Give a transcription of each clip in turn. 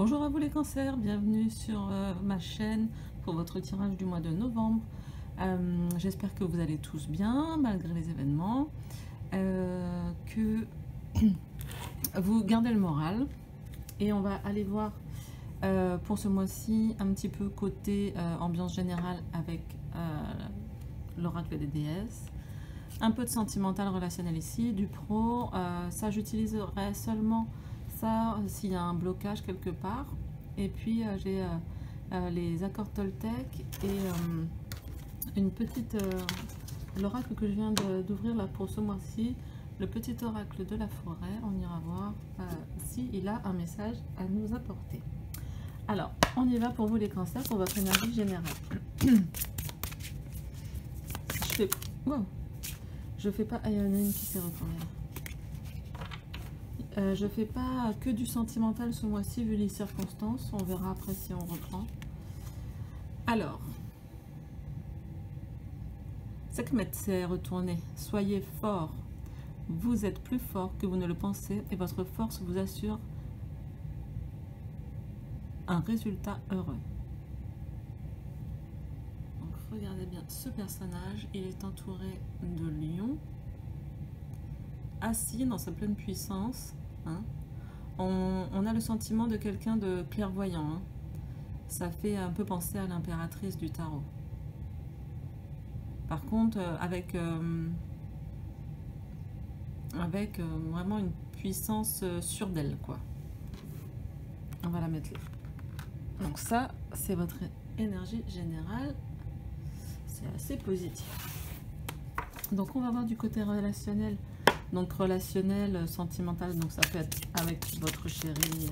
Bonjour à vous les cancers, bienvenue sur ma chaîne pour votre tirage du mois de novembre. J'espère que vous allez tous bien malgré les événements, que vous gardez le moral et on va aller voir pour ce mois-ci un petit peu côté ambiance générale avec l'oracle des déesses. Un peu de sentimental relationnel ici, du pro, ça j'utiliserai seulement ça s'il y a un blocage quelque part. Et puis j'ai les accords Toltec et une petite l'oracle que je viens d'ouvrir là pour ce mois-ci, le petit oracle de la forêt. On ira voir s'il a un message à nous apporter. Alors, on y va pour vous les cancers, pour votre énergie générale. Je fais pas, il y en a une qui s'est retournée. Je fais pas que du sentimental ce mois-ci vu les circonstances. On verra après si on reprend. Alors, Sekhmet s'est retourné. Soyez fort. Vous êtes plus fort que vous ne le pensez et votre force vous assure un résultat heureux. Donc, regardez bien ce personnage. Il est entouré de lions, assis dans sa pleine puissance. Hein. On a le sentiment de quelqu'un de clairvoyant. Hein. Ça fait un peu penser à l'impératrice du tarot. Par contre, avec vraiment une puissance sûre d'elle, quoi. On va la mettre là. Donc ça, c'est votre énergie générale. C'est assez positif. Donc on va voir du côté relationnel. Donc relationnel, sentimental, donc ça peut être avec votre chéri,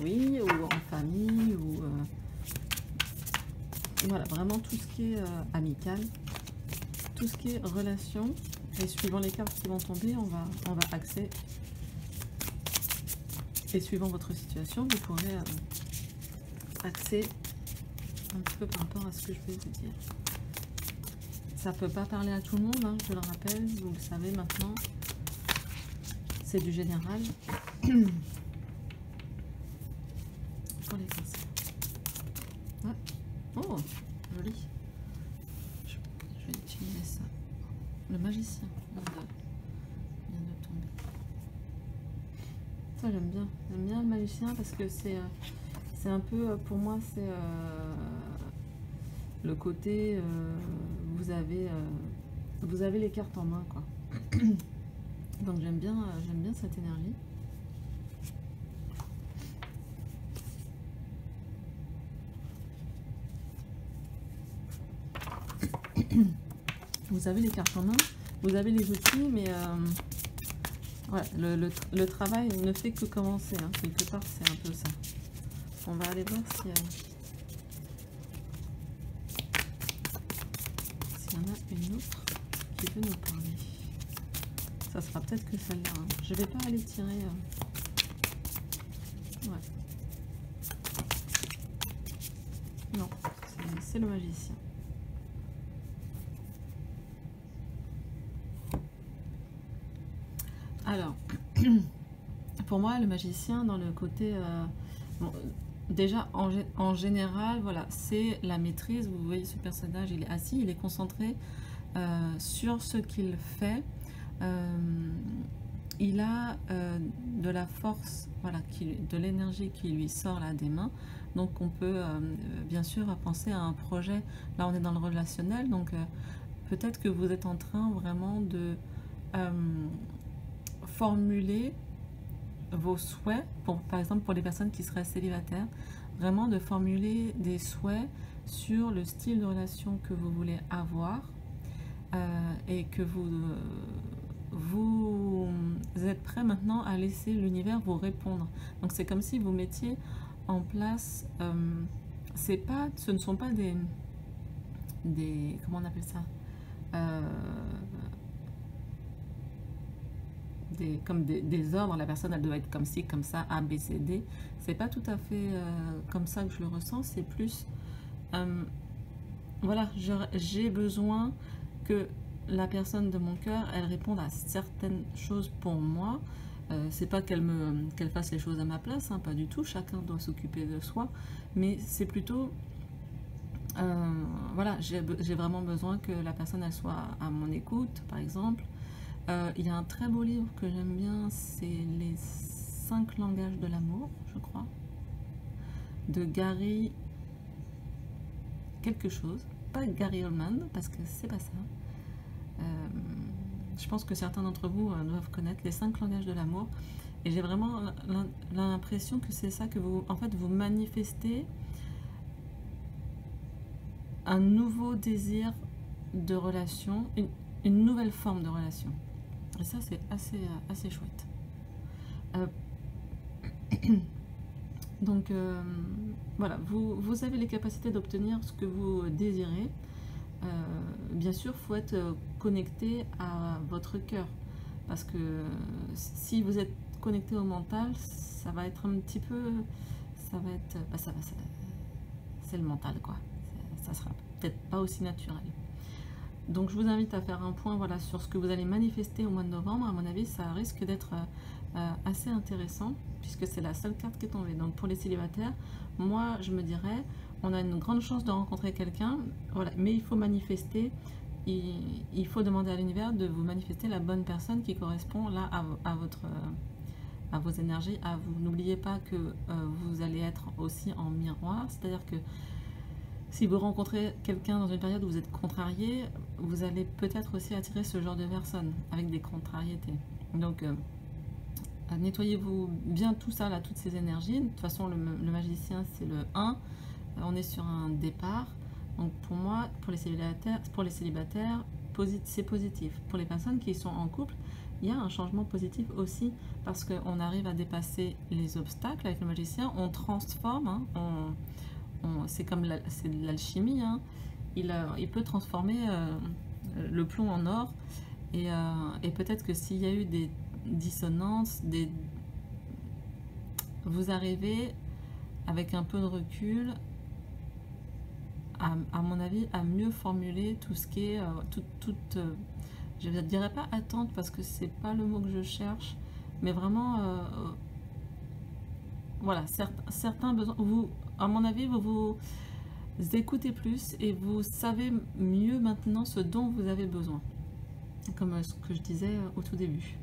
oui, ou en famille, ou voilà, vraiment tout ce qui est amical, tout ce qui est relation. Et suivant les cartes qui vont tomber, on va axer. Et suivant votre situation, vous pourrez axer un petit peu par rapport à ce que je vais vous dire. Ça peut pas parler à tout le monde, hein, je le rappelle, vous le savez maintenant. C'est du général. Pour les cancers. Ouais. Oh, joli. Je vais utiliser ça. Le magicien vient de tomber. Ça j'aime bien. J'aime bien le magicien parce que c'est un peu, pour moi, c'est le côté, vous avez les cartes en main, quoi. Donc j'aime bien cette énergie. Vous avez les cartes en main, vous avez les outils, mais ouais, le travail ne fait que commencer. Hein. Quelque part, c'est un peu ça. On va aller voir s'il y en a une autre qui veut nous parler. Ça sera peut-être que celle-là. Hein. Je vais pas aller tirer. Ouais. Non, c'est le magicien. Alors, pour moi, le magicien, dans le côté... bon, déjà, en général, voilà, c'est la maîtrise. Vous voyez ce personnage, il est assis, il est concentré sur ce qu'il fait. Il a de la force, voilà, de l'énergie qui lui sort là des mains. Donc on peut bien sûr penser à un projet. Là on est dans le relationnel, donc peut-être que vous êtes en train vraiment de formuler vos souhaits, par exemple pour les personnes qui seraient célibataires, vraiment de formuler des souhaits sur le style de relation que vous voulez avoir et que vous êtes prêt maintenant à laisser l'univers vous répondre. Donc c'est comme si vous mettiez en place, ce ne sont pas des comment on appelle ça, comme des ordres. La personne elle doit être comme ci, comme ça, A, B, C, D. C'est pas tout à fait comme ça que je le ressens. C'est plus voilà, j'ai besoin que la personne de mon cœur, elle réponde à certaines choses pour moi, C'est pas qu'elle fasse les choses à ma place, hein, pas du tout, chacun doit s'occuper de soi, mais c'est plutôt, voilà, j'ai vraiment besoin que la personne elle soit à mon écoute, par exemple. Il y a un très beau livre que j'aime bien, c'est les 5 langages de l'amour, je crois, de Gary quelque chose, pas Gary Oldman, parce que c'est pas ça. Je pense que certains d'entre vous doivent connaître les 5 langages de l'amour, et j'ai vraiment l'impression que c'est ça que vous, en fait, vous manifestez un nouveau désir de relation, une nouvelle forme de relation. Et ça, c'est assez chouette. Donc, voilà, vous avez les capacités d'obtenir ce que vous désirez. Bien sûr, il faut être connecté à votre cœur. Parce que si vous êtes connecté au mental, ça va être un petit peu... Ça va être... Bah, c'est le mental, quoi. Ça sera peut-être pas aussi naturel. Donc je vous invite à faire un point, voilà, sur ce que vous allez manifester au mois de novembre. À mon avis, ça risque d'être assez intéressant, puisque c'est la seule carte qui est tombée. Donc pour les célibataires, moi je me dirais, on a une grande chance de rencontrer quelqu'un, voilà, mais il faut manifester, il faut demander à l'univers de vous manifester la bonne personne qui correspond là à vos énergies, à vous. N'oubliez pas que vous allez être aussi en miroir, c'est-à-dire que si vous rencontrez quelqu'un dans une période où vous êtes contrarié, vous allez peut-être aussi attirer ce genre de personnes avec des contrariétés. Donc, nettoyez-vous bien tout ça, là, toutes ces énergies. De toute façon, le magicien, c'est le 1. On est sur un départ. Donc, pour moi, pour les célibataires, c'est positif. Pour les personnes qui sont en couple, il y a un changement positif aussi parce qu'on arrive à dépasser les obstacles avec le magicien. On transforme, hein, c'est comme c'est de l'alchimie, hein. Il peut transformer le plomb en or, et peut-être que s'il y a eu des dissonances, vous arrivez avec un peu de recul, à mon avis, à mieux formuler tout ce qui est je ne dirais pas attente parce que c'est pas le mot que je cherche, mais vraiment voilà, certains besoins. À mon avis, vous écoutez plus et vous savez mieux maintenant ce dont vous avez besoin, comme ce que je disais au tout début.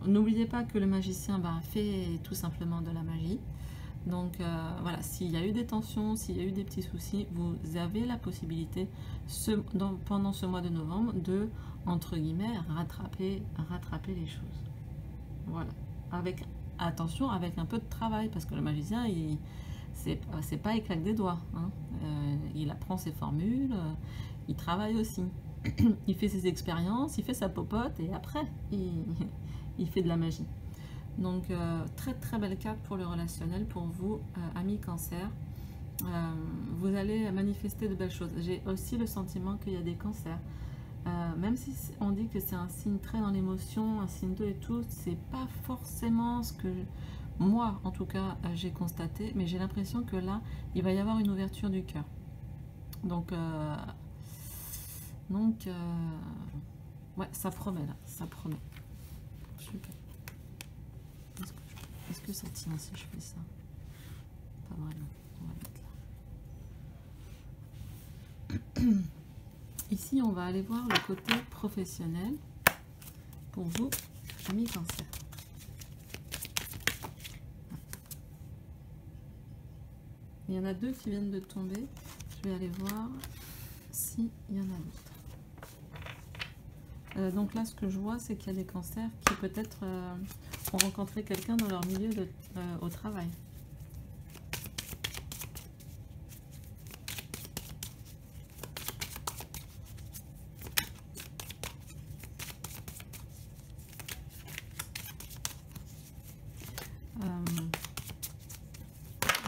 N'oubliez pas que le magicien fait tout simplement de la magie. Donc voilà, s'il y a eu des tensions, s'il y a eu des petits soucis, vous avez la possibilité pendant ce mois de novembre de, entre guillemets, rattraper les choses. Voilà, attention, avec un peu de travail, parce que le magicien, c'est pas il claque des doigts, hein. Il apprend ses formules, il travaille aussi. Il fait ses expériences, il fait sa popote, et après, il fait de la magie. Donc, très très belle carte pour le relationnel, pour vous, amis cancer. Vous allez manifester de belles choses. J'ai aussi le sentiment qu'il y a des cancers. Même si on dit que c'est un signe très dans l'émotion, un signe 2 et tout, c'est pas forcément ce que moi, en tout cas, j'ai constaté, mais j'ai l'impression que là, il va y avoir une ouverture du cœur. Donc ouais, ça promet là, ça promet. Super. Est-ce que ça tient si je fais ça? Pas vraiment. On va mettre là. Ici, on va aller voir le côté professionnel pour vous, amis cancer. Il y en a 2 qui viennent de tomber. Je vais aller voir s'il y en a d'autres. Donc là, ce que je vois, c'est qu'il y a des cancers qui peut-être ont rencontré quelqu'un dans leur milieu au travail.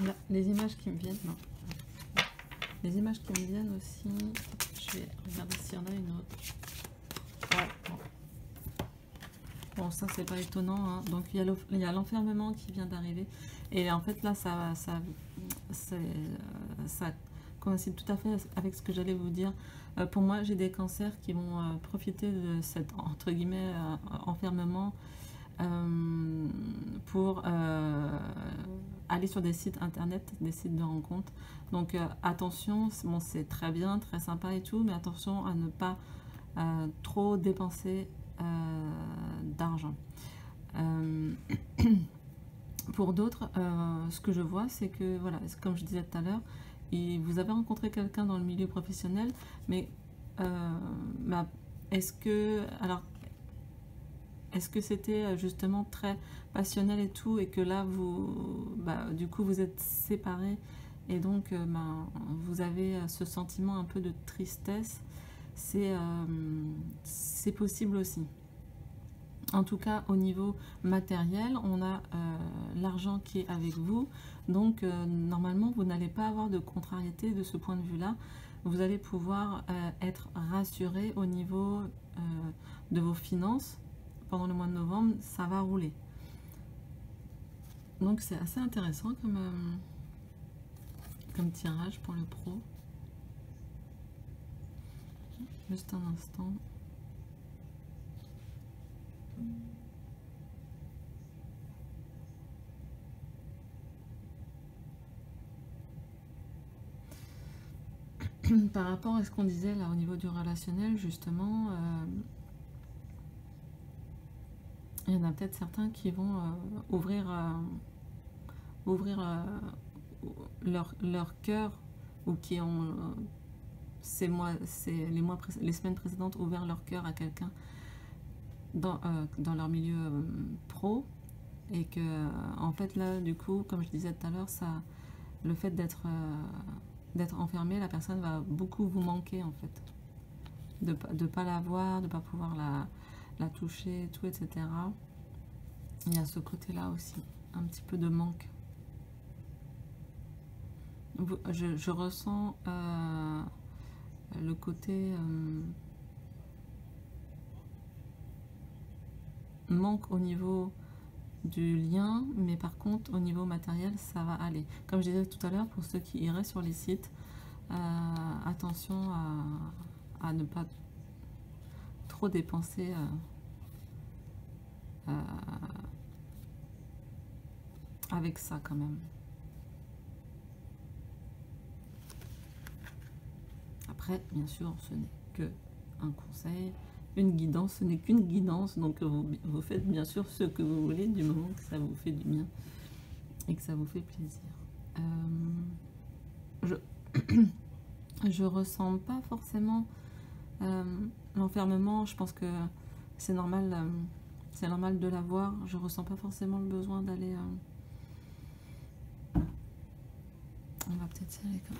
Là, les images qui me viennent, non. Les images qui me viennent aussi, je vais regarder s'il y en a une autre. Ouais, bon, ça c'est pas étonnant, hein. Donc il y a l'enfermement qui vient d'arriver, et en fait là ça coïncide tout à fait avec ce que j'allais vous dire. Pour moi, j'ai des cancers qui vont profiter de cet, entre guillemets, enfermement pour aller sur des sites internet, des sites de rencontres. Donc attention, bon, c'est très bien, très sympa et tout, mais attention à ne pas trop dépenser d'argent. Pour d'autres, ce que je vois, c'est que, voilà, comme je disais tout à l'heure, vous avez rencontré quelqu'un dans le milieu professionnel, mais bah, est-ce que c'était justement très passionnel et tout, et que là, du coup, vous êtes séparés, et donc, vous avez ce sentiment un peu de tristesse, c'est possible aussi. En tout cas, au niveau matériel, on a l'argent qui est avec vous. Donc, normalement, vous n'allez pas avoir de contrariété de ce point de vue-là. Vous allez pouvoir être rassuré au niveau de vos finances. Pendant le mois de novembre, ça va rouler. Donc, c'est assez intéressant comme tirage pour le pro. Juste un instant. Par rapport à ce qu'on disait là au niveau du relationnel, justement, il y en a peut-être certains qui vont ouvrir leur cœur, ou qui ont les semaines précédentes ouvert leur cœur à quelqu'un dans leur milieu pro, et que en fait là, du coup, comme je disais tout à l'heure, le fait d'être enfermé, la personne va beaucoup vous manquer, en fait, de pas la voir, de pas pouvoir la toucher, tout, etc. Il y a ce côté-là aussi, un petit peu de manque. Je ressens le côté manque au niveau du lien, mais par contre au niveau matériel ça va aller. Comme je disais tout à l'heure, pour ceux qui iraient sur les sites, attention à ne pas trop dépenser avec ça quand même. Après, bien sûr, ce n'est que un conseil, une guidance, ce n'est qu'une guidance, donc vous faites bien sûr ce que vous voulez du moment que ça vous fait du bien et que ça vous fait plaisir. Je ressens pas forcément l'enfermement. Je pense que c'est normal de l'avoir. Je ressens pas forcément le besoin d'aller on va peut-être y aller quand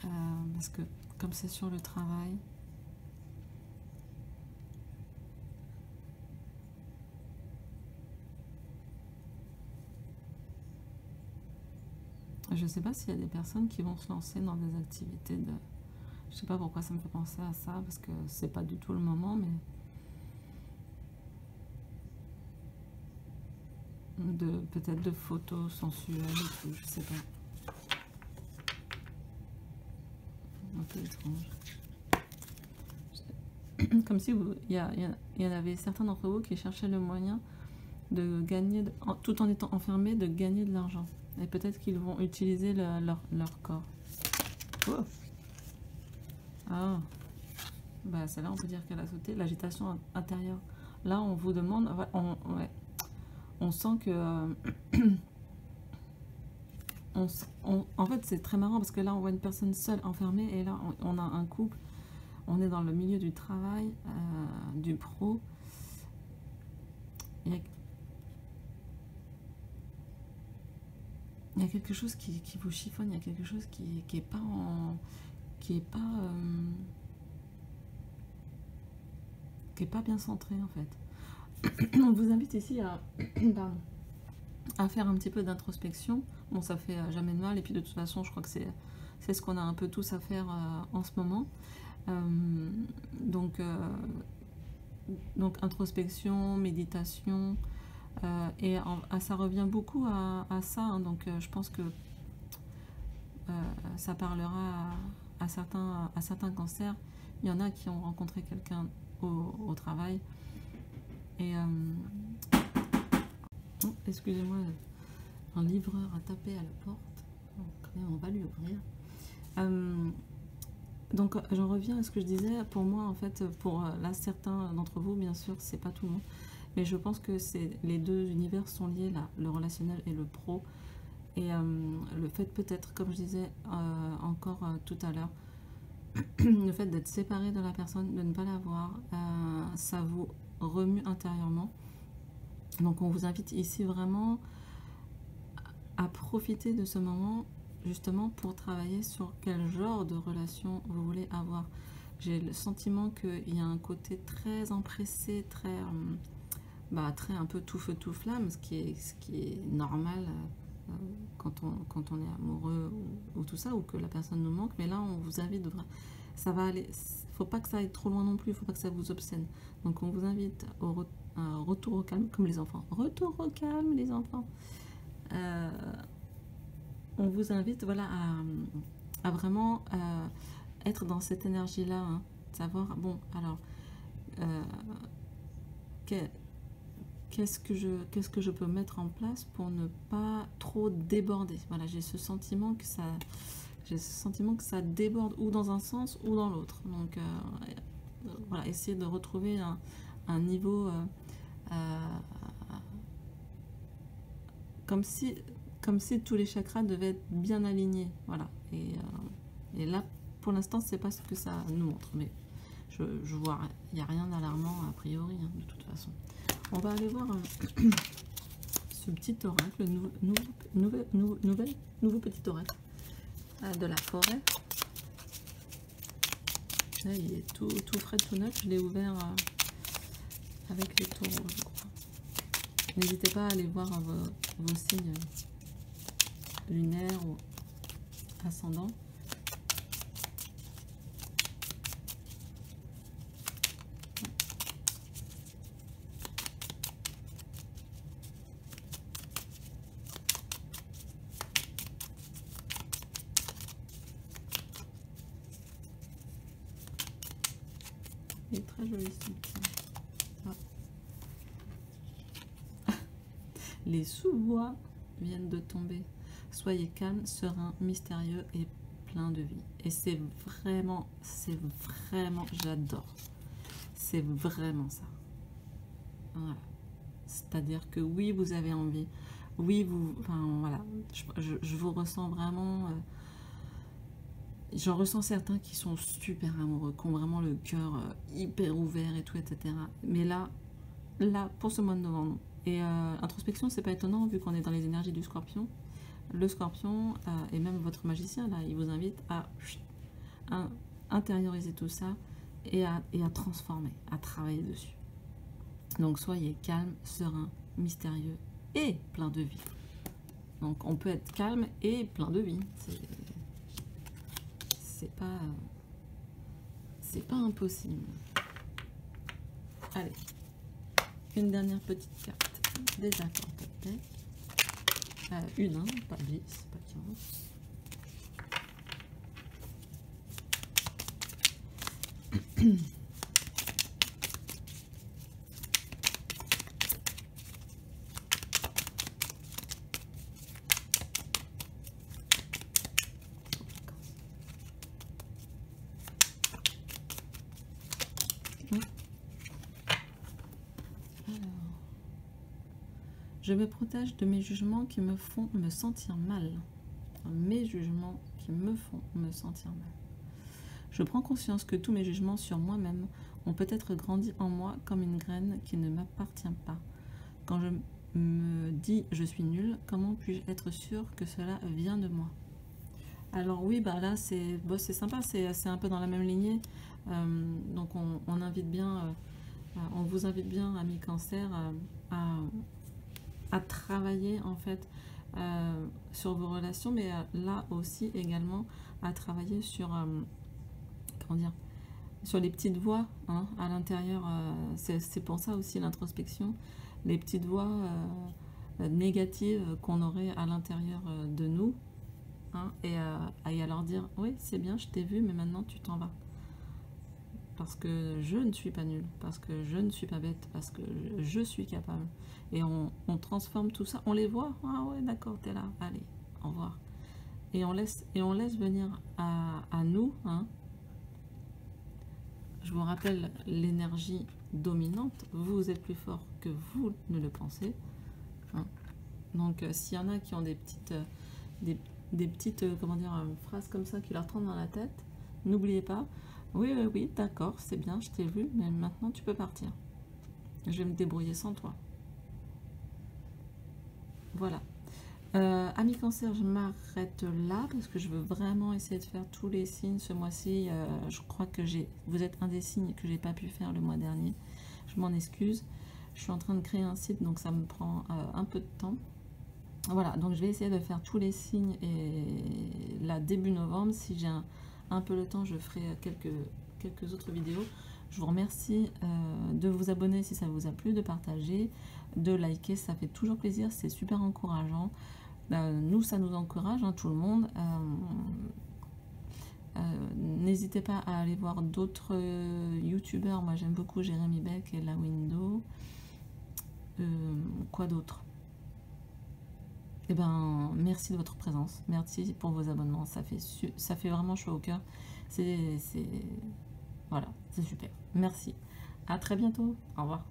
même, parce que comme c'est sur le travail, je sais pas s'il y a des personnes qui vont se lancer dans des activités de... Je sais pas pourquoi ça me fait penser à ça, parce que c'est pas du tout le moment, mais... peut-être de photos sensuelles et tout, je sais pas. Un peu étrange. Comme si il y en avait certains d'entre vous qui cherchaient le moyen de gagner, tout en étant enfermés, de gagner de l'argent. Et peut-être qu'ils vont utiliser leur corps. Oh. Ah, bah celle-là on peut dire qu'elle a sauté. L'agitation intérieure. Là on vous demande, on sent que... en fait c'est très marrant parce que là on voit une personne seule enfermée, et là on a un couple, on est dans le milieu du travail, du pro. Il y a quelque chose qui vous chiffonne, il y a quelque chose qui est pas en... qui est pas bien centré en fait. On vous invite ici à faire un petit peu d'introspection. Bon, ça fait jamais de mal, et puis de toute façon je crois que c'est ce qu'on a un peu tous à faire en ce moment. Donc introspection, méditation, et ça revient beaucoup à ça, hein. Donc je pense que ça parlera à certains cancers. Il y en a qui ont rencontré quelqu'un au travail. Et oh, excusez-moi, un livreur a tapé à la porte. Donc, on va lui ouvrir. Donc j'en reviens à ce que je disais. Pour moi, en fait, pour là, certains d'entre vous, bien sûr, c'est pas tout le monde, mais je pense que les deux univers sont liés là, le relationnel et le pro. Et le fait peut-être, comme je disais encore tout à l'heure, le fait d'être séparé de la personne, de ne pas la voir, ça vous remue intérieurement. Donc on vous invite ici vraiment à profiter de ce moment justement pour travailler sur quel genre de relation vous voulez avoir. J'ai le sentiment qu'il y a un côté très empressé, très un peu tout feu tout flamme, ce qui est normal quand on est amoureux ou tout ça, ou que la personne nous manque. Mais là on vous invite, ça va aller, faut pas que ça aille trop loin non plus, il faut pas que ça vous obsède. Donc on vous invite au retour au calme, comme les enfants. Retour au calme les enfants. On vous invite voilà, à vraiment être dans cette énergie-là, hein, savoir, bon, alors, qu'est-ce que je peux mettre en place pour ne pas trop déborder. Voilà, j'ai ce sentiment que ça déborde ou dans un sens ou dans l'autre. Donc, voilà, essayer de retrouver un niveau comme si tous les chakras devaient être bien alignés, voilà. Et là, pour l'instant, c'est pas ce que ça nous montre, mais je vois, il n'y a rien d'alarmant a priori, hein, de toute façon. On va aller voir ce petit oracle, le nouveau petit oracle de la forêt. Là, il est tout frais, tout neuf. Je l'ai ouvert avec les taureaux, je crois. N'hésitez pas à aller voir vos signes lunaire ou ascendant. Il est très joli ce petit. Les sous-bois viennent de tomber. Soyez calme, serein, mystérieux et plein de vie. Et c'est vraiment, j'adore. C'est vraiment ça. Voilà. C'est-à-dire que oui, vous avez envie. Oui, voilà. Je vous ressens vraiment. J'en ressens certains qui sont super amoureux, qui ont vraiment le cœur hyper ouvert et tout, etc. Mais là, pour ce mois de novembre. Et introspection, c'est pas étonnant vu qu'on est dans les énergies du scorpion. Le scorpion et même votre magicien, là, il vous invite à intérioriser tout ça et à transformer, à travailler dessus. Donc soyez calme, serein, mystérieux et plein de vie. Donc on peut être calme et plein de vie. C'est pas impossible. Allez, une dernière petite carte des accords peut-être. Une, hein, pas 10, pas 15. Je me protège de mes jugements qui me font me sentir mal. Mes jugements qui me font me sentir mal. Je prends conscience que tous mes jugements sur moi-même ont peut-être grandi en moi comme une graine qui ne m'appartient pas. Quand je me dis je suis nulle, comment puis-je être sûre que cela vient de moi? Alors oui, bah là c'est sympa, c'est un peu dans la même lignée. Donc on invite bien, on vous invite bien, amis cancer, à travailler en fait sur vos relations, mais là aussi également à travailler sur comment dire, sur les petites voix hein, à l'intérieur. C'est pour ça aussi l'introspection, les petites voix négatives qu'on aurait à l'intérieur de nous, hein, et à leur dire, oui, c'est bien, je t'ai vu, mais maintenant tu t'en vas. Parce que je ne suis pas nulle, parce que je ne suis pas bête, parce que je suis capable. Et on transforme tout ça, on les voit, ah ouais, d'accord, t'es là, allez, au revoir. Et on laisse venir à nous, hein. Je vous rappelle l'énergie dominante, vous êtes plus fort que vous ne le pensez, hein. Donc s'il y en a qui ont des petites comment dire, phrases comme ça qui leur tremblent dans la tête, n'oubliez pas, oui, oui, oui, d'accord, c'est bien, je t'ai vu, mais maintenant tu peux partir. Je vais me débrouiller sans toi. Voilà. Amis Cancer, je m'arrête là parce que je veux vraiment essayer de faire tous les signes ce mois-ci. Je crois que vous êtes un des signes que j'ai pas pu faire le mois dernier. Je m'en excuse. Je suis en train de créer un site, donc ça me prend un peu de temps. Voilà, donc je vais essayer de faire tous les signes et là, début novembre, si j'ai un peu le temps, je ferai quelques autres vidéos. Je vous remercie de vous abonner si ça vous a plu, de partager, de liker, ça fait toujours plaisir, c'est super encourageant. Nous, ça nous encourage, hein, tout le monde. N'hésitez pas à aller voir d'autres youtubeurs. Moi, j'aime beaucoup Jérémy Beck et La Window. Quoi d'autre? Eh ben, merci de votre présence. Merci pour vos abonnements. Ça fait vraiment chaud au cœur. Voilà, c'est super. Merci. À très bientôt. Au revoir.